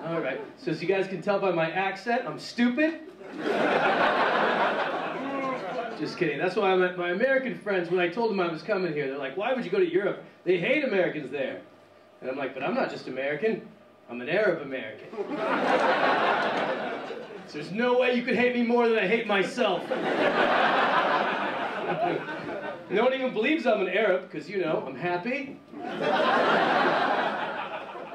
All right. So as you guys can tell by my accent, I'm stupid. Just kidding. That's why my American friends, when I told them I was coming here, they're like, why would you go to Europe? They hate Americans there. And I'm like, but I'm not just American. I'm an Arab American. So there's no way you could hate me more than I hate myself. No one even believes I'm an Arab, because, you know, I'm happy.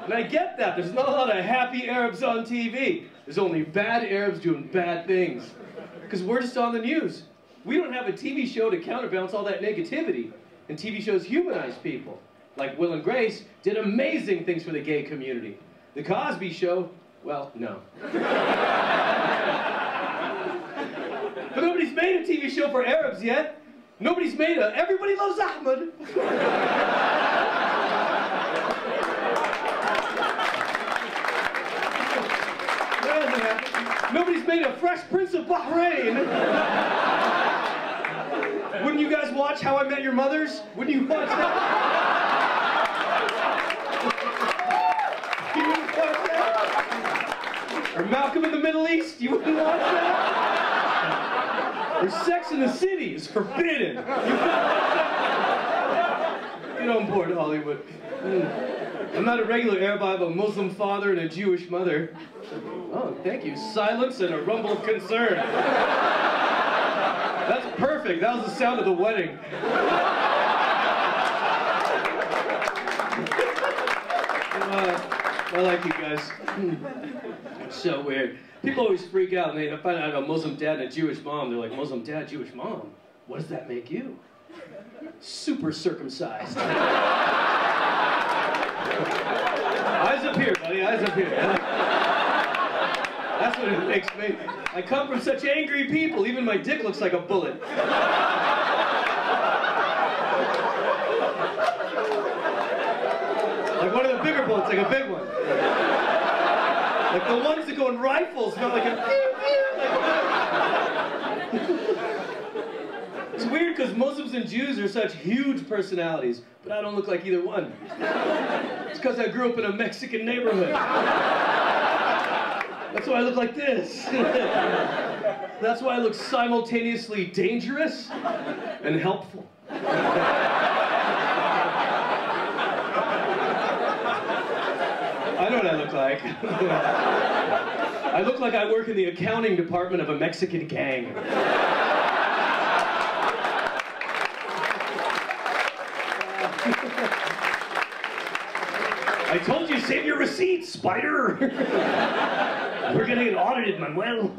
And I get that. There's not a lot of happy Arabs on TV. There's only bad Arabs doing bad things. Because we're just on the news. We don't have a TV show to counterbalance all that negativity. And TV shows humanize people. Like Will and Grace did amazing things for the gay community. The Cosby Show, well, no. But nobody's made a TV show for Arabs yet. Nobody's made a Everybody Loves Ahmed. Nobody's made a Fresh Prince of Bahrain. Wouldn't you guys watch How I Met Your Mothers? Wouldn't you watch that? You wouldn't watch that? Or Malcolm in the Middle East? You wouldn't watch that? Or Sex in the City is forbidden. Get on board, Hollywood. I'm not a regular Arab. I have a Muslim father and a Jewish mother. Oh, thank you. Silence and a rumble of concern. That's perfect. That was the sound of the wedding. I like you guys. It's so weird. People always freak out and they find out I have a Muslim dad and a Jewish mom. They're like, Muslim dad, Jewish mom? What does that make you? Super circumcised. Eyes up here, buddy. Eyes up here. That's what it makes me. I come from such angry people. Even my dick looks like a bullet. Like one of the bigger bullets, like a big one. Like the ones that go in rifles, not like a... It's weird because Muslims and Jews are such huge personalities, but I don't look like either one. It's because I grew up in a Mexican neighborhood. That's why I look like this. That's why I look simultaneously dangerous and helpful. I know what I look like. I look like I work in the accounting department of a Mexican gang. I told you, save your receipts, spider! We're gonna get audited, Manuel.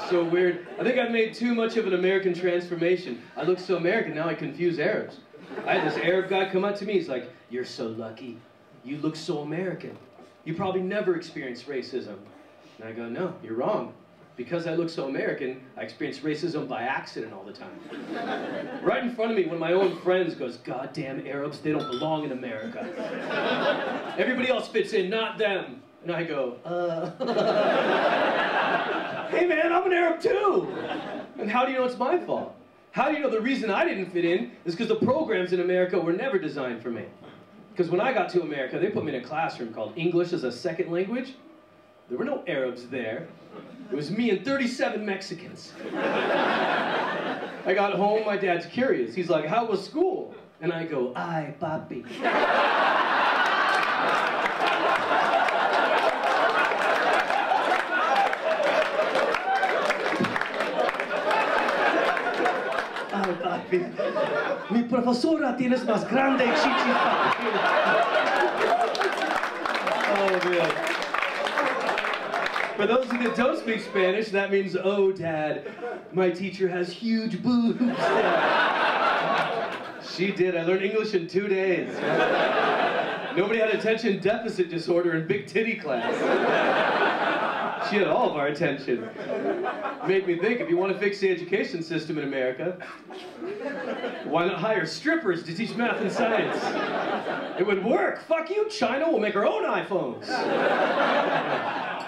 So weird. I think I've made too much of an American transformation. I look so American, now I confuse Arabs. I had this Arab guy come up to me, he's like, you're so lucky. You look so American. You probably never experienced racism. And I go, no, you're wrong. Because I look so American, I experience racism by accident all the time. Right in front of me, one of my own friends goes, goddamn Arabs, they don't belong in America. Everybody else fits in, not them. And I go, hey man, I'm an Arab too. And how do you know it's my fault? How do you know the reason I didn't fit in is because the programs in America were never designed for me. Because when I got to America, they put me in a classroom called English as a Second Language. There were no Arabs there. It was me and 37 Mexicans. I got home, my dad's curious. He's like, how was school? And I go, ay, papi. Ay, papi. Mi profesora tienes más grande chichis, papi. Oh, man. For those of you that don't speak Spanish, that means, oh, Dad, my teacher has huge boobs. She did. I learned English in 2 days. Nobody had attention deficit disorder in big titty class. She had all of our attention. Made me think, if you want to fix the education system in America, why not hire strippers to teach math and science? It would work. Fuck you, China. We'll make our own iPhones.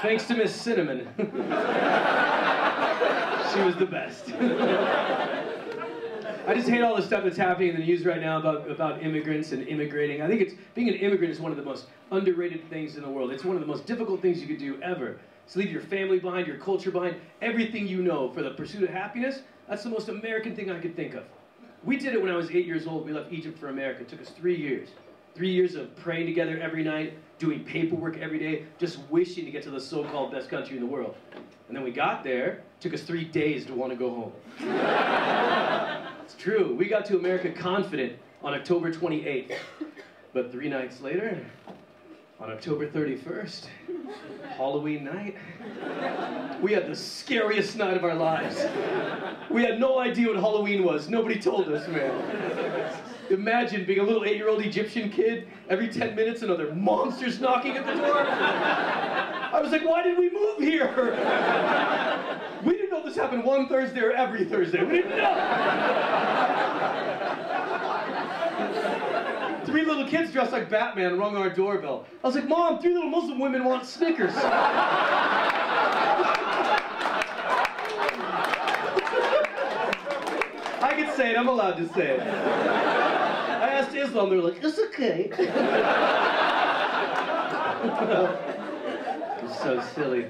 Thanks to Miss Cinnamon. She was the best. I I just hate all the stuff that's happening in the news right now about immigrants and immigrating. I think being an immigrant is one of the most underrated things in the world. It's one of the most difficult things you could do ever. To leave your family behind, your culture behind, everything you know for the pursuit of happiness. That's the most American thing I could think of. We did it when I was 8 years old. We left Egypt for America. It took us 3 years. 3 years of praying together every night, doing paperwork every day, just wishing to get to the so-called best country in the world. And then we got there. It took us 3 days to want to go home. It's true. We got to America confident on October 28th. But 3 nights later, on October 31st, Halloween night, we had the scariest night of our lives. We had no idea what Halloween was. Nobody told us, man. Imagine being a little 8-year-old Egyptian kid, every 10 minutes another monster's knocking at the door. I was like, why did we move here? We didn't know this happened one Thursday or every Thursday. We didn't know. 3 little kids dressed like Batman rung our doorbell. I was like, Mom, 3 little Muslim women want Snickers. I can say it, I'm allowed to say it. I asked Islam, they were like, it's okay. It's so silly.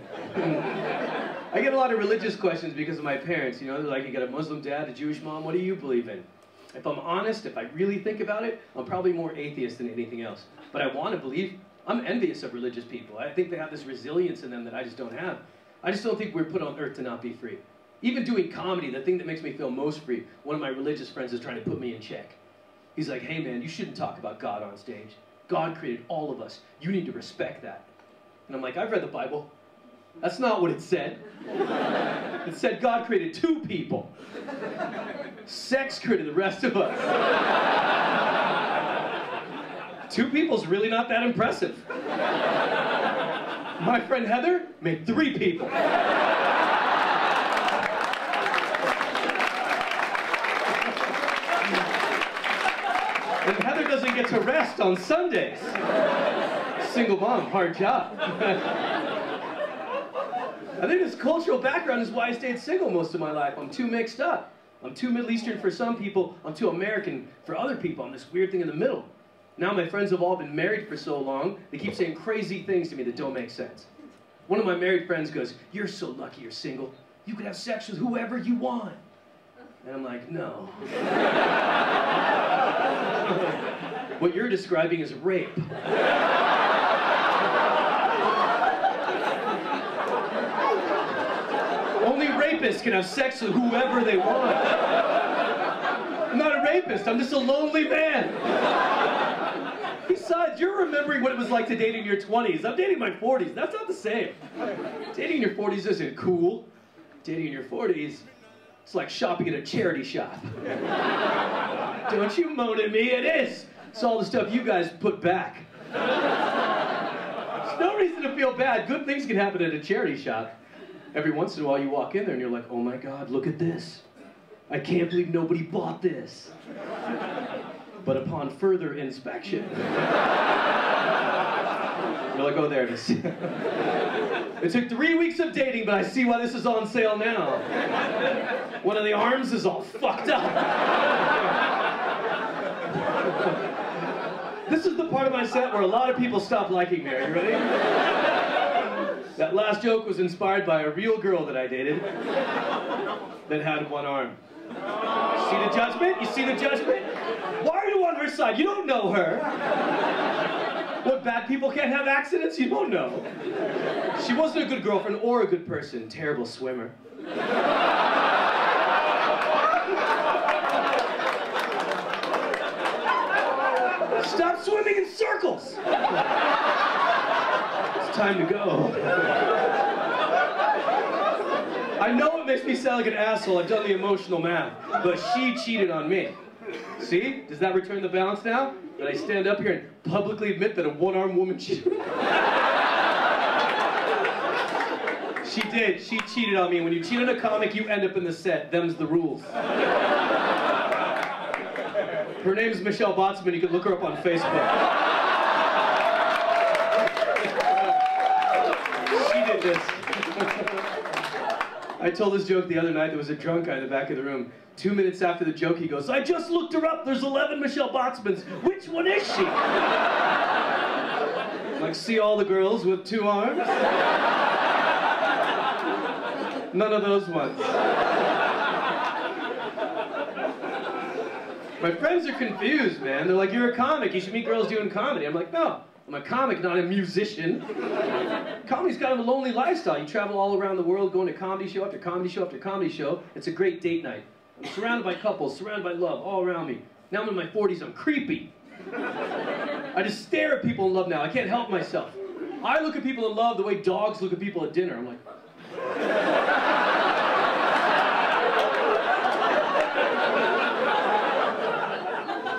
I get a lot of religious questions because of my parents. You know, they're like, you got a Muslim dad, a Jewish mom, what do you believe in? If I'm honest, if I really think about it, I'm probably more atheist than anything else. But I want to believe. I'm envious of religious people. I think they have this resilience in them that I just don't have. I just don't think we're put on earth to not be free. Even doing comedy, the thing that makes me feel most free, one of my religious friends is trying to put me in check. He's like, hey man, you shouldn't talk about God on stage. God created all of us. You need to respect that. And I'm like, I've read the Bible. That's not what it said. It said God created 2 people. Sex created the rest of us. 2 people's really not that impressive. My friend Heather made 3 people. And Heather doesn't get to rest on Sundays. Single mom, hard job. I think this cultural background is why I stayed single most of my life. I'm too mixed up. I'm too Middle Eastern for some people. I'm too American for other people. I'm this weird thing in the middle. Now my friends have all been married for so long, they keep saying crazy things to me that don't make sense. One of my married friends goes, you're so lucky you're single. You can have sex with whoever you want. And I'm like, no. What you're describing is rape. Only rapists can have sex with whoever they want. I'm not a rapist, I'm just a lonely man. Besides, you're remembering what it was like to date in your 20s. I'm dating my 40s, that's not the same. Dating in your 40s isn't cool. Dating in your 40s, it's like shopping at a charity shop. Don't you moan at me, it is. It's all the stuff you guys put back. There's no reason to feel bad. Good things can happen at a charity shop. Every once in a while you walk in there and you're like, oh my God, look at this. I can't believe nobody bought this. But upon further inspection, you're like, oh, there it is. It took 3 weeks of dating, but I see why this is on sale now. One of the arms is all fucked up. This is the part of my set where a lot of people stop liking me. Are you ready? That last joke was inspired by a real girl that I dated that had one arm. See the judgment? You see the judgment? Why are you on her side? You don't know her. What, bad people can't have accidents? You don't know. She wasn't a good girlfriend or a good person. Terrible swimmer. Stop swimming in circles! It's time to go. I know it makes me sound like an asshole. I've done the emotional math. But she cheated on me. See? Does that return the balance now? That I stand up here and publicly admit that a one-armed woman cheated? She did. She cheated on me. When you cheat on a comic, you end up in the set. Them's the rules. Her name's Michelle Botsman. You can look her up on Facebook. She did this. I told this joke the other night. There was a drunk guy in the back of the room. 2 minutes after the joke, he goes, "I just looked her up. There's 11 Michelle Botsmans. Which one is she?" Like, see all the girls with 2 arms? None of those ones. My friends are confused, man. They're like, "You're a comic. You should meet girls doing comedy." I'm like, "No, I'm a comic, not a musician." Comedy's kind of a lonely lifestyle. You travel all around the world going to comedy show after comedy show after comedy show. It's a great date night. I'm surrounded by couples, surrounded by love all around me. Now I'm in my 40s, I'm creepy. I just stare at people in love now. I can't help myself. I look at people in love the way dogs look at people at dinner. I'm like...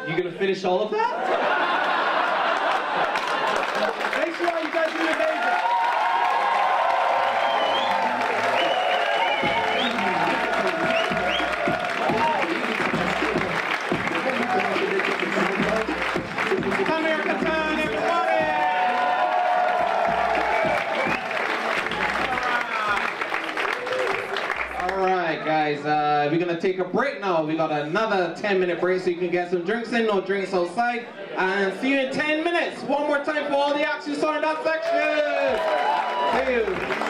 You gonna finish all of that? Thanks for all you guys doing amazing. Tamer Kattan, everybody! Alright guys, we're gonna take a break now. We got another 10-minute break so you can get some drinks in, no drinks outside. And see you in 10 minutes. One more time for all the acts you saw in that section. See you.